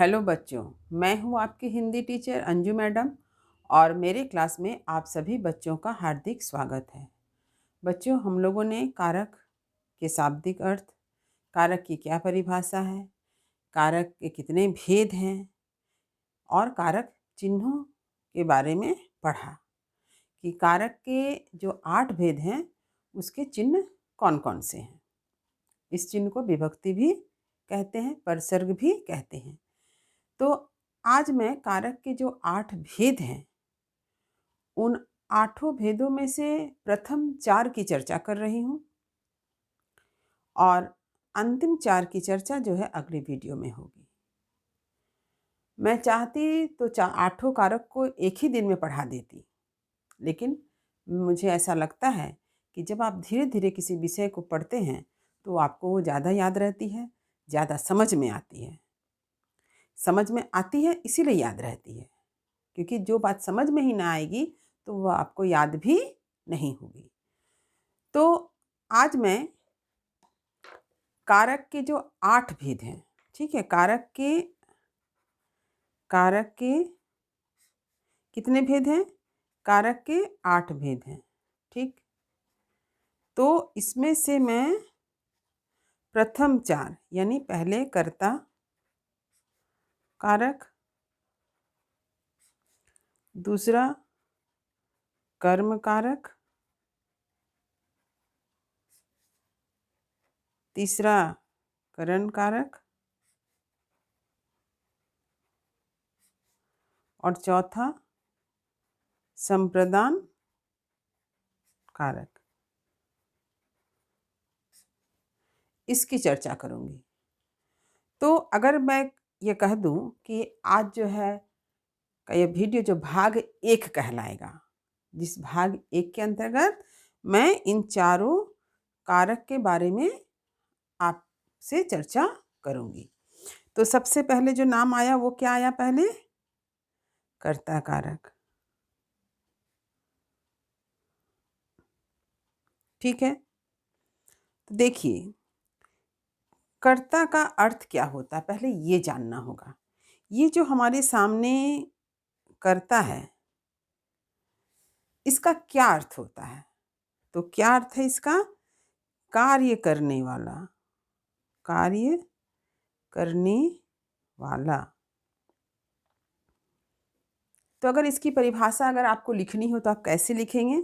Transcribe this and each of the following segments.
Hello बच्चों, मैं हूँ आपकी हिंदी टीचर अंजू मैडम और मेरे क्लास में आप सभी बच्चों का हार्दिक स्वागत है। बच्चों, हम लोगों ने कारक के शाब्दिक अर्थ, कारक की क्या परिभाषा है, कारक के कितने भेद हैं और कारक चिन्हों के बारे में पढ़ा कि कारक के जो 8 भेद हैं उसके चिन्ह कौन कौन से हैं। इस चिन्ह को विभक्ति भी कहते हैं, परसर्ग भी कहते हैं। तो आज मैं कारक के जो 8 भेद हैं उन 8 भेदों में से प्रथम 4 की चर्चा कर रही हूँ और अंतिम 4 की चर्चा जो है अगली वीडियो में होगी। मैं चाहती तो 8 कारक को एक ही दिन में पढ़ा देती, लेकिन मुझे ऐसा लगता है कि जब आप धीरे धीरे किसी विषय को पढ़ते हैं तो आपको वो ज़्यादा याद रहती है, ज़्यादा समझ में आती है। समझ में आती है इसीलिए याद रहती है, क्योंकि जो बात समझ में ही ना आएगी तो वह आपको याद भी नहीं होगी। तो आज मैं कारक के जो 8 भेद हैं, ठीक है, कारक के कितने भेद हैं? कारक के 8 भेद हैं, ठीक। तो इसमें से मैं प्रथम 4 यानी पहले कर्ता कारक, दूसरा कर्म कारक, तीसरा करण कारक और चौथा संप्रदान कारक, इसकी चर्चा करूंगी। तो अगर मैं ये कह दूं कि आज जो है का ये वीडियो जो भाग 1 कहलाएगा, जिस भाग 1 के अंतर्गत मैं इन चारों कारक के बारे में आपसे चर्चा करूंगी। तो सबसे पहले जो नाम आया वो क्या आया? पहले कर्ता कारक, ठीक है। तो देखिए, कर्ता का अर्थ क्या होता है पहले ये जानना होगा। ये जो हमारे सामने कर्ता है इसका क्या अर्थ होता है? तो क्या अर्थ है इसका? कार्य करने वाला, कार्य करने वाला। तो अगर इसकी परिभाषा अगर आपको लिखनी हो तो आप कैसे लिखेंगे?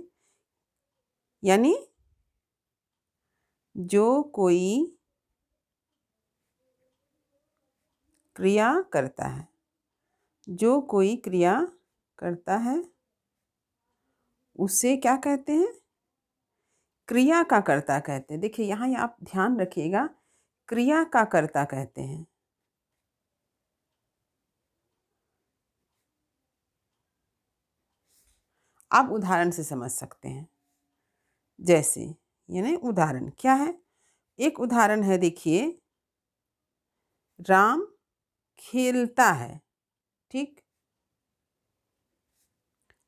यानी जो कोई क्रिया करता है, जो कोई क्रिया करता है उसे क्या कहते हैं? क्रिया का कर्ता कहते हैं। देखिए यहाँ आप ध्यान रखिएगा, क्रिया का कर्ता कहते हैं। आप उदाहरण से समझ सकते हैं। जैसे यानी उदाहरण क्या है? एक उदाहरण है, देखिए, राम खेलता है, ठीक।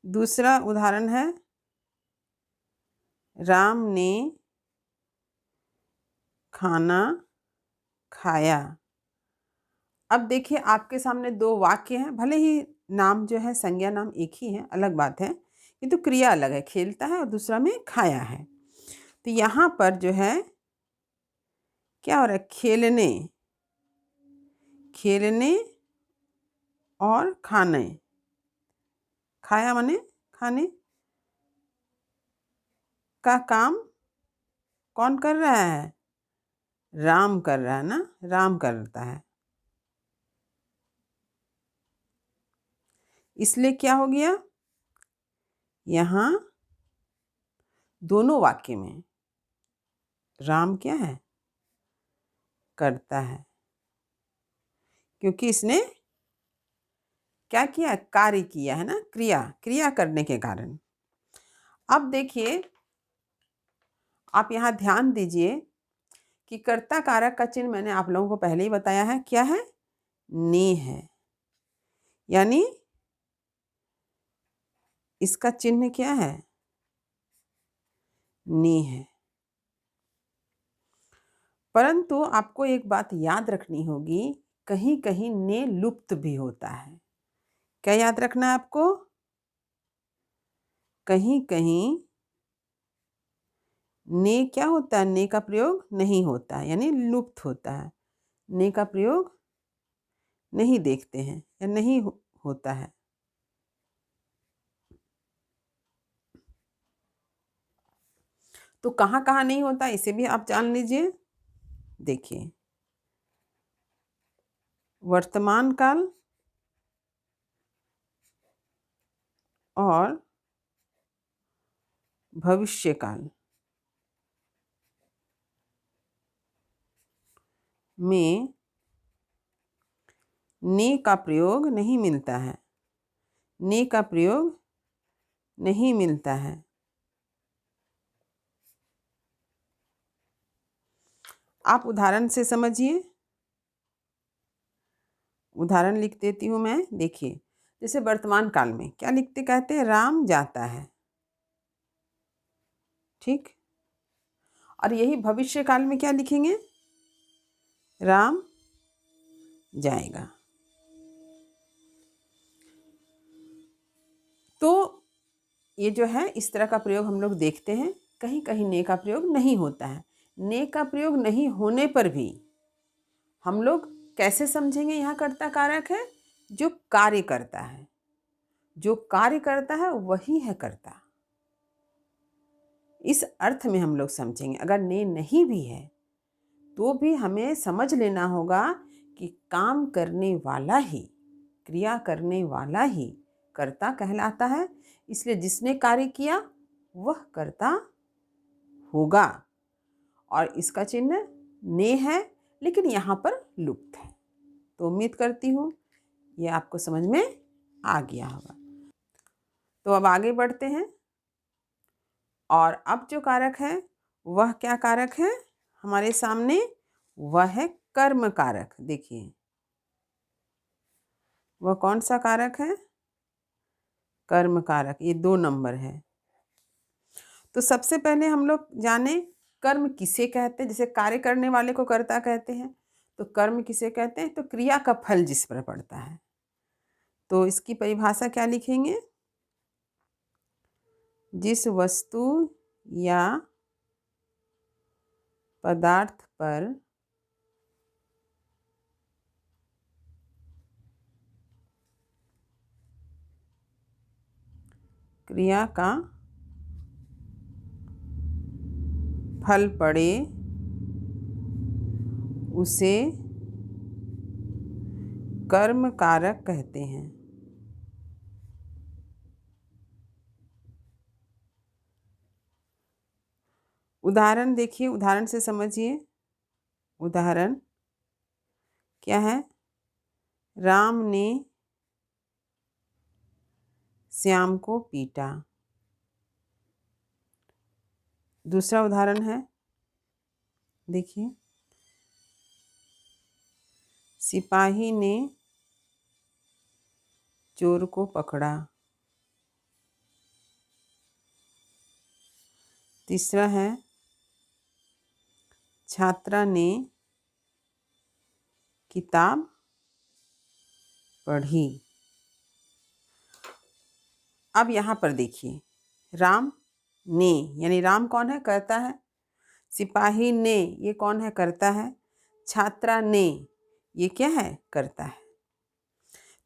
दूसरा उदाहरण है, राम ने खाना खाया। अब देखिए आपके सामने 2 वाक्य हैं, भले ही नाम जो है संज्ञा नाम एक ही है, अलग बात है, किंतु क्रिया अलग है, खेलता है और दूसरा में खाया है। तो यहाँ पर जो है क्या हो रहा है? खेलने, खेलने और खाने, खाया माने खाने का काम कौन कर रहा है? राम कर रहा है ना, राम करता है। इसलिए क्या हो गया? यहाँ दोनों वाक्य में राम क्या है? करता है, क्योंकि इसने क्या किया? कार्य किया है ना, क्रिया, क्रिया करने के कारण। अब देखिए आप यहाँ ध्यान दीजिए कि कर्ता कारक का चिन्ह मैंने आप लोगों को पहले ही बताया है, क्या है? ने है। यानी इसका चिन्ह क्या है? ने है। परंतु आपको एक बात याद रखनी होगी कहीं कहीं ने लुप्त भी होता है। क्या याद रखना है आपको? कहीं कहीं ने क्या होता है? ने का प्रयोग नहीं होता है, यानी लुप्त होता है। ने का प्रयोग नहीं देखते हैं या नहीं होता है। तो कहाँ कहाँ नहीं होता, इसे भी आप जान लीजिए। देखिए, वर्तमान काल और भविष्य काल में ने का प्रयोग नहीं मिलता है। ने का प्रयोग नहीं मिलता है। आप उदाहरण से समझिए। उदाहरण लिख देती हूँ मैं। देखिए, जैसे वर्तमान काल में क्या लिखते कहते हैं? राम जाता है। ठीक। और यही भविष्य काल में क्या लिखेंगे? राम जाएगा। तो ये जो है इस तरह का प्रयोग हम लोग देखते हैं। कहीं कहीं ने का प्रयोग नहीं होता है। ने का प्रयोग नहीं होने पर भी हम लोग कैसे समझेंगे? यहाँ कर्ता कारक है, जो कार्य करता है। जो कार्य करता है वही है कर्ता। इस अर्थ में हम लोग समझेंगे। अगर ने नहीं भी है तो भी हमें समझ लेना होगा कि काम करने वाला ही, क्रिया करने वाला ही कर्ता कहलाता है। इसलिए जिसने कार्य किया वह कर्ता होगा। और इसका चिन्ह ने है, लेकिन यहाँ पर लुप्त है। तो उम्मीद करती हूँ ये आपको समझ में आ गया होगा। तो अब आगे बढ़ते हैं। और अब जो कारक है वह क्या कारक है हमारे सामने? वह है कर्म कारक। देखिए, वह कौन सा कारक है? कर्म कारक। ये 2 नंबर है। तो सबसे पहले हम लोग जाने कर्म किसे कहते हैं। जैसे कार्य करने वाले को कर्ता कहते हैं, तो कर्म किसे कहते हैं? तो क्रिया का फल जिस पर पड़ता है। तो इसकी परिभाषा क्या लिखेंगे? जिस वस्तु या पदार्थ पर क्रिया का फल पड़े उसे कर्म कारक कहते हैं। उदाहरण देखिए, उदाहरण से समझिए। उदाहरण क्या है? राम ने श्याम को पीटा। दूसरा उदाहरण है, देखिए, सिपाही ने चोर को पकड़ा। तीसरा है, छात्रा ने किताब पढ़ी। अब यहाँ पर देखिए, राम ने, यानी राम कौन है? कर्ता है। सिपाही ने, ये कौन है? कर्ता है। छात्रा ने, ये क्या है? कर्ता है।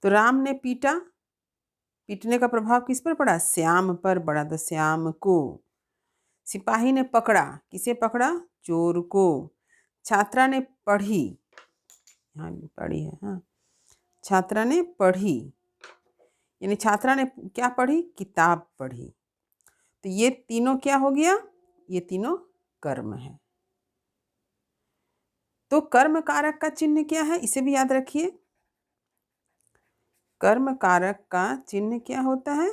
तो राम ने पीटा, पीटने का प्रभाव किस पर पड़ा? श्याम पर पड़ा, तो श्याम को। सिपाही ने पकड़ा, किसे पकड़ा? चोर को। छात्रा ने पढ़ी, यहाँ भी पढ़ी है, हाँ, छात्रा ने पढ़ी, यानी छात्रा ने क्या पढ़ी? किताब पढ़ी। तो ये तीनों क्या हो गया? ये तीनों कर्म है। तो कर्म कारक का चिन्ह क्या है? इसे भी याद रखिए। कर्म कारक का चिन्ह क्या होता है?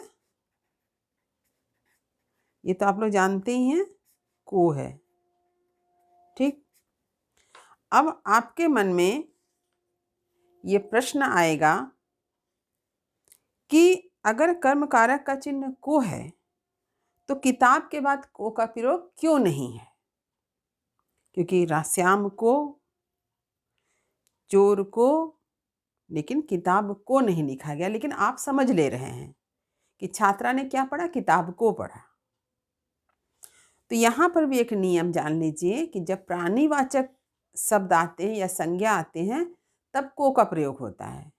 ये तो आप लोग जानते ही हैं, को है। ठीक। अब आपके मन में ये प्रश्न आएगा कि अगर कर्म कारक का चिन्ह को है तो किताब के बाद को का प्रयोग क्यों नहीं है? क्योंकि श्याम को, चोर को लेकिन किताब को नहीं लिखा गया, लेकिन आप समझ ले रहे हैं कि छात्रा ने क्या पढ़ा, किताब को पढ़ा। तो यहाँ पर भी एक नियम जान लीजिए कि जब प्राणीवाचक शब्द आते हैं या संज्ञा आते हैं तब को का प्रयोग होता है,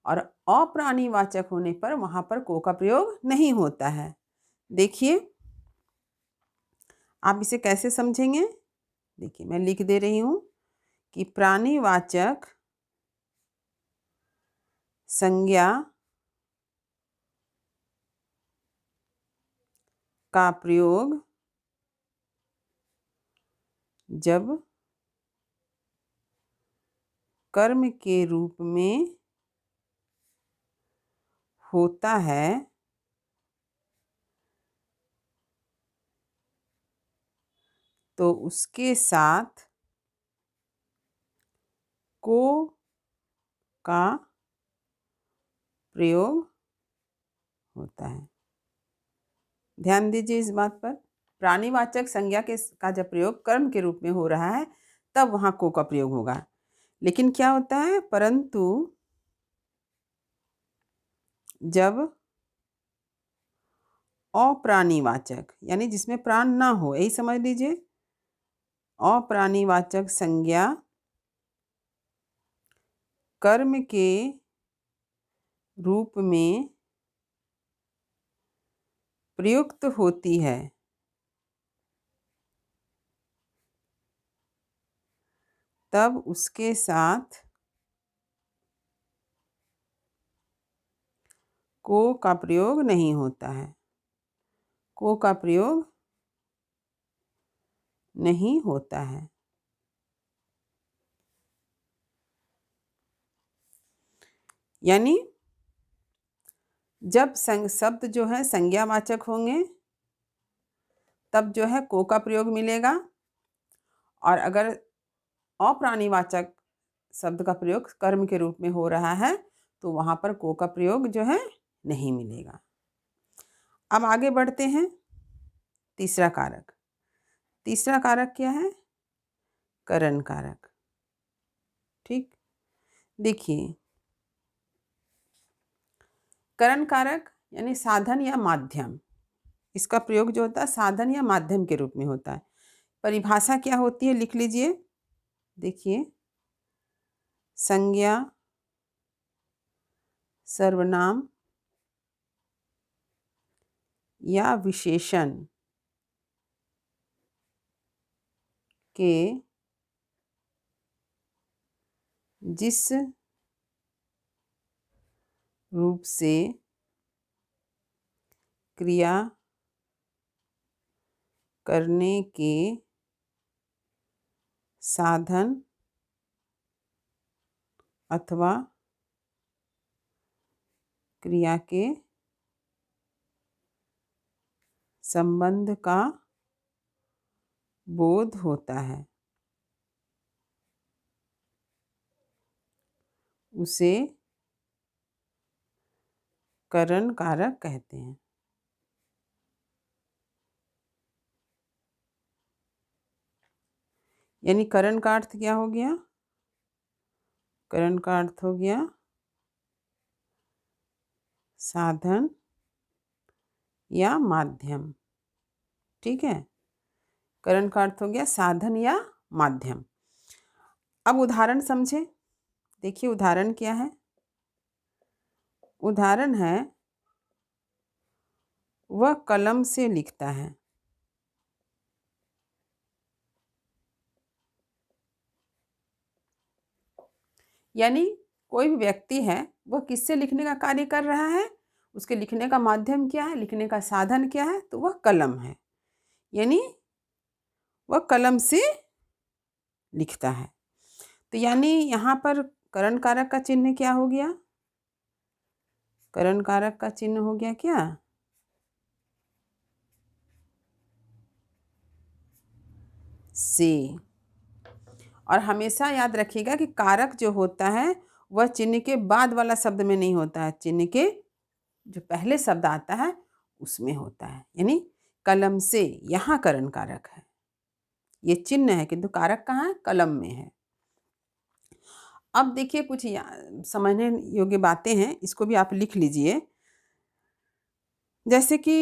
और अप्राणीवाचक होने पर वहाँ पर को का प्रयोग नहीं होता है। देखिए आप इसे कैसे समझेंगे। देखिए मैं लिख दे रही हूँ कि प्राणीवाचक संज्ञा का प्रयोग जब कर्म के रूप में होता है तो उसके साथ को का प्रयोग होता है। ध्यान दीजिए इस बात पर। प्राणीवाचक संज्ञा का जब प्रयोग कर्म के रूप में हो रहा है तब वहाँ को का प्रयोग होगा। लेकिन क्या होता है, परंतु जब अप्राणीवाचक यानी जिसमें प्राण ना हो, यही समझ लीजिए, अप्राणीवाचक संज्ञा कर्म के रूप में प्रयुक्त होती है तब उसके साथ को का प्रयोग नहीं होता है। को का प्रयोग नहीं होता है। यानी जब शब्द जो है संज्ञावाचक होंगे तब जो है को का प्रयोग मिलेगा, और अगर अप्राणीवाचक शब्द का प्रयोग कर्म के रूप में हो रहा है तो वहाँ पर को का प्रयोग जो है नहीं मिलेगा। अब आगे बढ़ते हैं। तीसरा कारक। तीसरा कारक क्या है, करण कारक। ठीक, देखिए करण कारक यानी साधन या माध्यम, इसका प्रयोग जो होता है साधन या माध्यम के रूप में होता है। परिभाषा क्या होती है लिख लीजिए। देखिए संज्ञा, सर्वनाम या विशेषण के जिस रूप से क्रिया करने के साधन अथवा क्रिया के संबंध का बोध होता है उसे करण कारक कहते हैं। यानी करण का अर्थ क्या हो गया, करण का अर्थ हो गया साधन या माध्यम। ठीक है, करण का अर्थ हो गया साधन या माध्यम। अब उदाहरण समझे। देखिए उदाहरण क्या है। उदाहरण है वह कलम से लिखता है। यानी कोई भी व्यक्ति है वह किससे लिखने का कार्य कर रहा है, उसके लिखने का माध्यम क्या है, लिखने का साधन क्या है, तो वह कलम है। यानी वह कलम से लिखता है। तो यानी यहाँ पर करण कारक का चिन्ह क्या हो गया, करण कारक का चिन्ह हो गया क्या, से। और हमेशा याद रखिएगा कि कारक जो होता है वह चिन्ह के बाद वाला शब्द में नहीं होता है, चिन्ह के जो पहले शब्द आता है उसमें होता है। यानी कलम से, यहाँ करण कारक है, ये चिन्ह है किंतु कारक कहाँ है, कलम में है। अब देखिए कुछ समझने योग्य बातें हैं, इसको भी आप लिख लीजिए। जैसे कि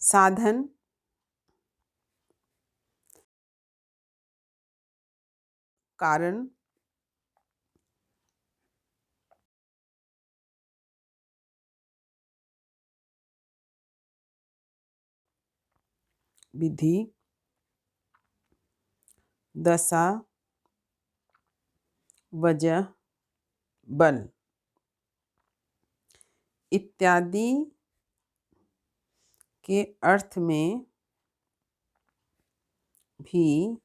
साधन, कारण, विधि, दशा, वजह, बल इत्यादि के अर्थ में भी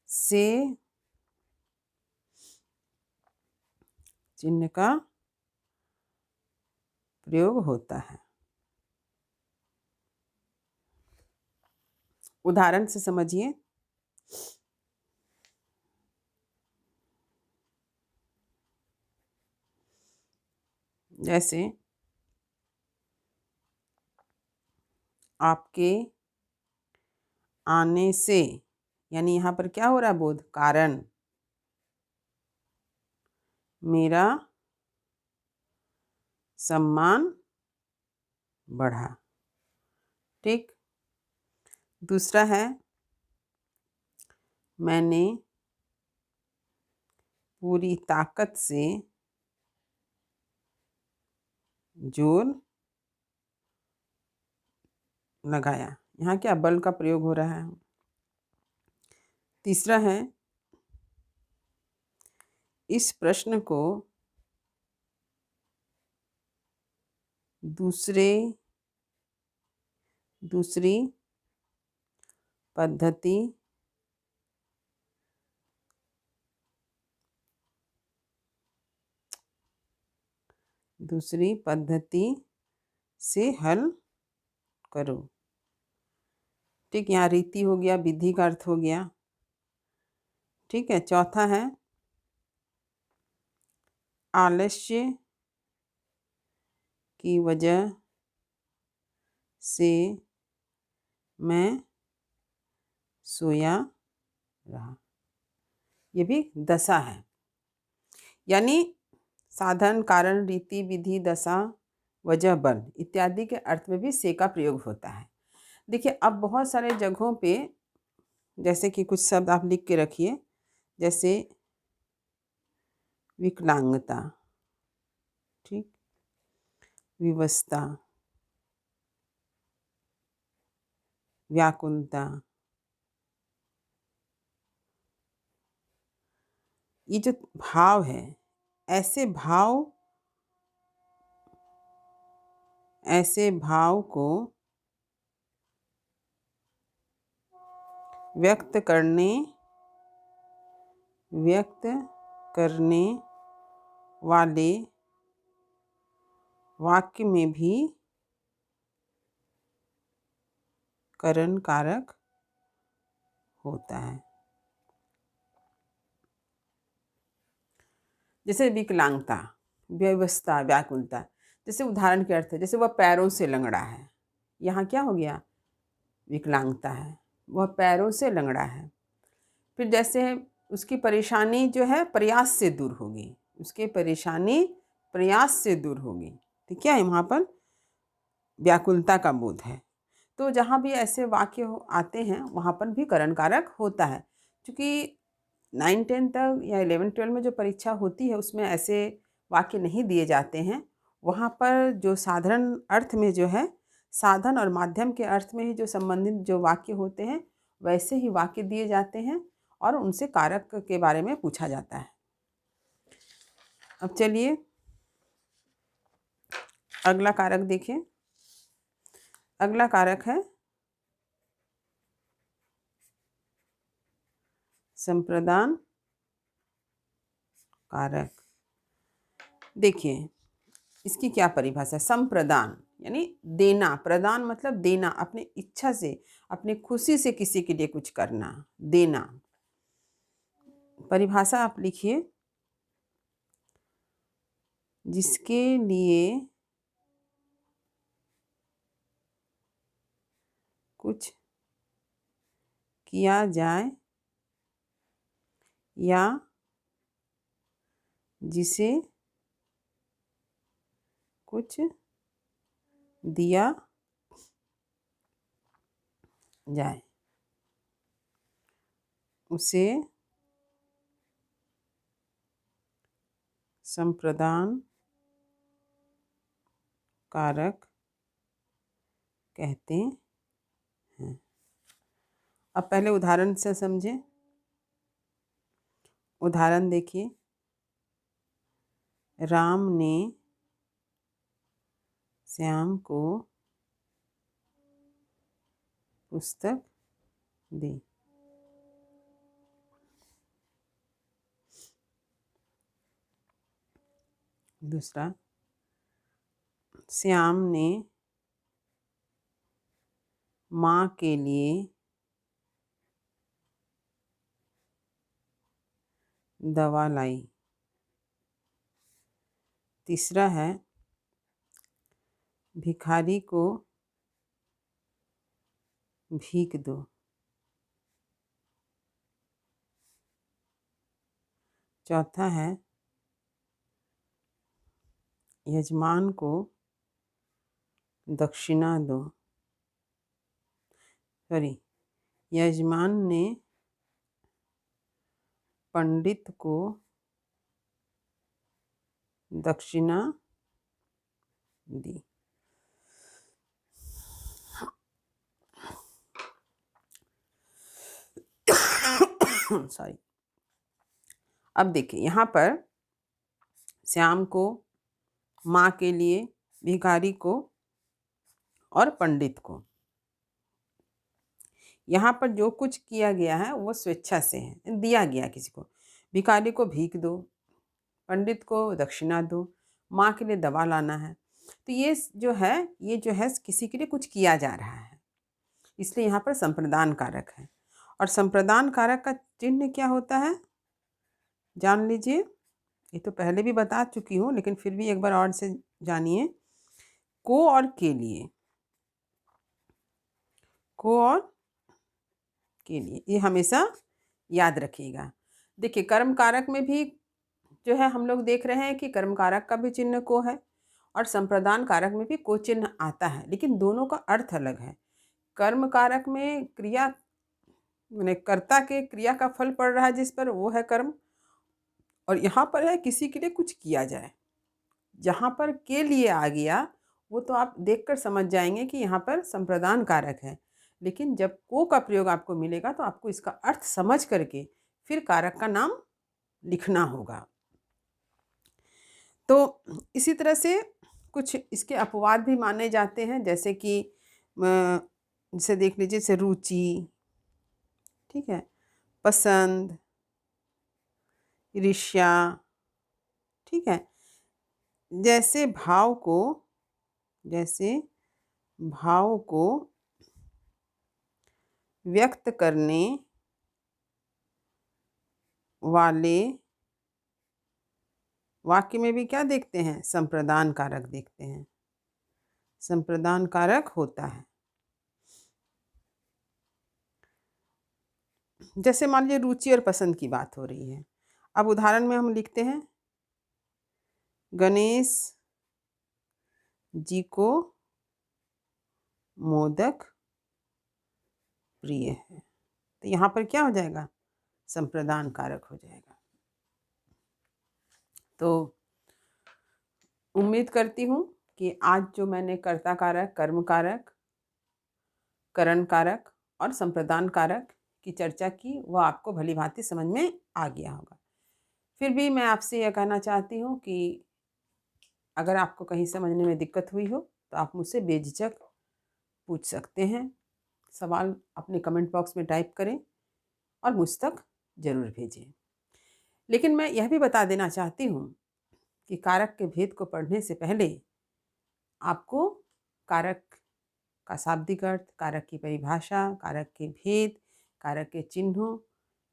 से चिन्ह का प्रयोग होता है। उदाहरण से समझिए। जैसे आपके आने से, यानी यहाँ पर क्या हो रहा है, बोध कारण, मेरा सम्मान बढ़ा। ठीक। दूसरा है, मैंने पूरी ताकत से जोर लगाया। यहाँ क्या बल का प्रयोग हो रहा है। तीसरा है, इस प्रश्न को दूसरी पद्धति से हल करो। ठीक, यहाँ रीति हो गया, विधि का अर्थ हो गया। ठीक है। चौथा है, आलस्य की वजह से मैं सोया रहा। ये भी दशा है, यानी साधन, कारण, रीति, विधि, दशा, वजह, बल इत्यादि के अर्थ में भी से का प्रयोग होता है। देखिए, अब बहुत सारे जगहों पे जैसे कि कुछ शब्द आप लिख के रखिए, जैसे विकलांगता, ठीक, विवशता, व्याकुलता। ये जो भाव है, ऐसे भाव को व्यक्त करने वाले वाक्य में भी करण कारक होता है। जैसे विकलांगता, व्यवस्था, व्याकुलता, जैसे उदाहरण के अर्थ है, जैसे वह पैरों से लंगड़ा है। यहाँ क्या हो गया, विकलांगता है, वह पैरों से लंगड़ा है। फिर जैसे उसकी परेशानी जो है प्रयास से दूर होगी, उसकी परेशानी प्रयास से दूर होगी। तो क्या है, वहाँ पर व्याकुलता का बोध है। तो जहाँ भी ऐसे वाक्य आते हैं वहाँ पर भी करण कारक होता है। क्योंकि 9-10 तक या 11-12 में जो परीक्षा होती है उसमें ऐसे वाक्य नहीं दिए जाते हैं। वहाँ पर जो साधारण अर्थ में जो है, साधन और माध्यम के अर्थ में ही जो संबंधित जो वाक्य होते हैं वैसे ही वाक्य दिए जाते हैं और उनसे कारक के बारे में पूछा जाता है। अब चलिए अगला कारक देखें। अगला कारक है संप्रदान कारक। देखिए इसकी क्या परिभाषा है। संप्रदान यानी देना, प्रदान मतलब देना, अपने इच्छा से, अपने खुशी से किसी के लिए कुछ करना, देना। परिभाषा आप लिखिए, जिसके लिए कुछ किया जाए या जिसे कुछ दिया जाए उसे संप्रदान कारक कहते हैं। अब पहले उदाहरण से समझें। उदाहरण देखिए, राम ने श्याम को पुस्तक दी। दूसरा, श्याम ने माँ के लिए दवा लाई। तीसरा है, भिखारी को भीख दो। चौथा है, यजमान को दक्षिणा दो। यजमान ने पंडित को दक्षिणा दी। सॉरी। अब देखिए, यहाँ पर श्याम को, माँ के लिए, भिखारी को और पंडित को, यहाँ पर जो कुछ किया गया है वो स्वेच्छा से है, दिया गया किसी को। भिखारी को भीख दो, पंडित को दक्षिणा दो, माँ के लिए दवा लाना है। तो ये जो है किसी के लिए कुछ किया जा रहा है, इसलिए यहाँ पर संप्रदान कारक है। और संप्रदान कारक का चिन्ह क्या होता है जान लीजिए। ये तो पहले भी बता चुकी हूँ, लेकिन फिर भी एक बार और से जानिए। को और के लिए, को और के लिए, ये हमेशा याद रखिएगा। देखिए, कर्म कारक में भी जो है हम लोग देख रहे हैं कि कर्म कारक का भी चिन्ह को है और संप्रदान कारक में भी को चिन्ह आता है, लेकिन दोनों का अर्थ अलग है। कर्म कारक में क्रिया माने कर्ता के क्रिया का फल पड़ रहा है जिस पर, वो है कर्म। और यहाँ पर है किसी के लिए कुछ किया जाए। जहाँ पर के लिए आ गया वो तो आप देखकर समझ जाएंगे कि यहाँ पर संप्रदान कारक है, लेकिन जब को का प्रयोग आपको मिलेगा तो आपको इसका अर्थ समझ करके फिर कारक का नाम लिखना होगा। तो इसी तरह से कुछ इसके अपवाद भी माने जाते हैं, जैसे कि जैसे देख लीजिए, जैसे रुचि, ठीक है, पसंद, ईर्ष्या, ठीक है। जैसे भाव को व्यक्त करने वाले वाक्य में भी क्या देखते हैं, संप्रदान कारक देखते हैं, संप्रदान कारक होता है। जैसे मान लीजिए रुचि और पसंद की बात हो रही है। अब उदाहरण में हम लिखते हैं, गणेश जी को मोदक प्रिय है। तो यहाँ पर क्या हो जाएगा, संप्रदान कारक हो जाएगा। तो उम्मीद करती हूँ कि आज जो मैंने कर्ता कारक, कर्म कारक, करण कारक और संप्रदान कारक की चर्चा की वो आपको भली भांति समझ में आ गया होगा। फिर भी मैं आपसे यह कहना चाहती हूँ कि अगर आपको कहीं समझने में दिक्कत हुई हो तो आप मुझसे बेझिझक पूछ सकते हैं। सवाल अपने कमेंट बॉक्स में टाइप करें और मुझ तक ज़रूर भेजें। लेकिन मैं यह भी बता देना चाहती हूँ कि कारक के भेद को पढ़ने से पहले आपको कारक का शाब्दिक अर्थ, कारक की परिभाषा, कारक के भेद, कारक के चिन्हों,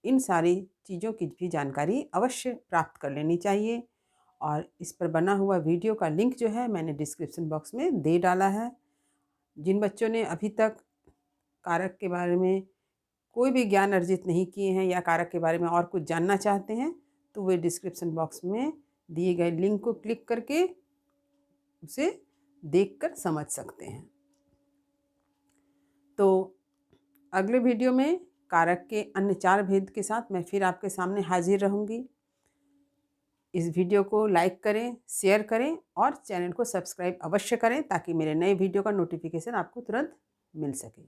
इन सारी चीज़ों की भी जानकारी अवश्य प्राप्त कर लेनी चाहिए। और इस पर बना हुआ वीडियो का लिंक जो है मैंने डिस्क्रिप्शन बॉक्स में दे डाला है। जिन बच्चों ने अभी तक कारक के बारे में कोई भी ज्ञान अर्जित नहीं किए हैं या कारक के बारे में और कुछ जानना चाहते हैं तो वे डिस्क्रिप्शन बॉक्स में दिए गए लिंक को क्लिक करके उसे देखकर समझ सकते हैं। तो अगले वीडियो में कारक के अन्य 4 भेद के साथ मैं फिर आपके सामने हाजिर रहूँगी। इस वीडियो को लाइक करें, शेयर करें और चैनल को सब्सक्राइब अवश्य करें ताकि मेरे नए वीडियो का नोटिफिकेशन आपको तुरंत मिल सके।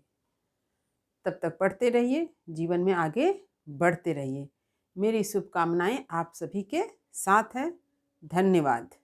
तब तक पढ़ते रहिए, जीवन में आगे बढ़ते रहिए। मेरी शुभकामनाएं आप सभी के साथ हैं। धन्यवाद।